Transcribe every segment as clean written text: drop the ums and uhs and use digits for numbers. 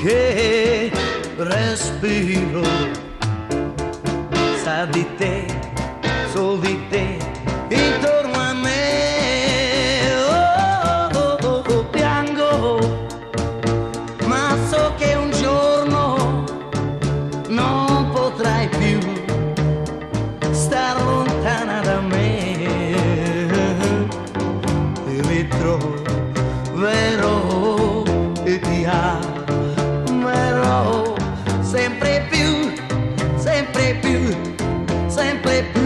che respiro sa di te, sol di te intorno a me. Piango, ma so che un giorno non potrai più star lontana da me. Ti ritroverò e ti amerò sempre più, sempre più, sempre più.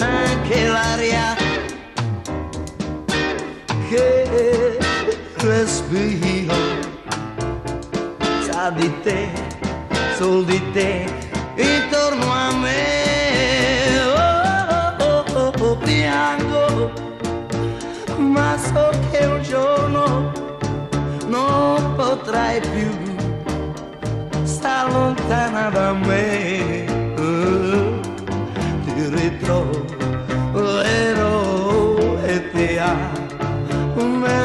Anche l'aria che respiro sa di te, sol di te intorno a me. Piango, ma so che un giorno non potrai più star lontana da me. Ti ritroverò e ti amerò